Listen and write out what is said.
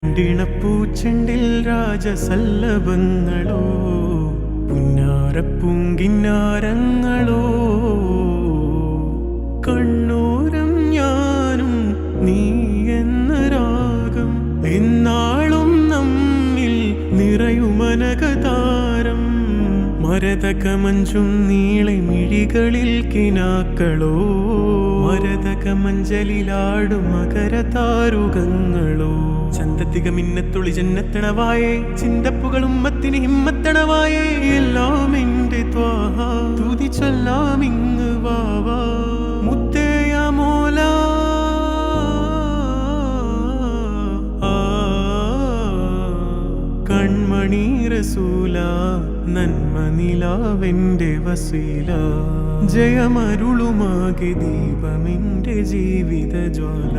ിണപ്പൂച്ചെണ്ടിൽ രാജസല്ലഭങ്ങളോ പുന്നാരപ്പൂങ്കിന്നാരങ്ങളോ കണ്ണൂരം ഞാനും നീ എന്ന രാഗം എന്നാളും നമ്മിൽ നിറയുമനകതാരം മരതകമഞ്ചും നീളെ മിഴികളിൽ കിനാക്കളോ മരതകമഞ്ചലിലാടും മകരതാരുകങ്ങളോ ചന്തത്തിക മിന്നത്തുളി ജന്നത്തണവായേ ചിന്തപ്പുകളും മത്തിന് ഹിമ്മത്തണവായേ എല്ലാം എന്റെ ത്വാഹ തുതി ചൊല്ലാം ഇങ്ങ് വാവാ മുത്തേയ മോല കൺമണി റസൂല നന്മ നിലാവെന്റെ വസീല ജയമരുളുമാകെ ദീപമെന്റെ ജീവിത ജ്വാല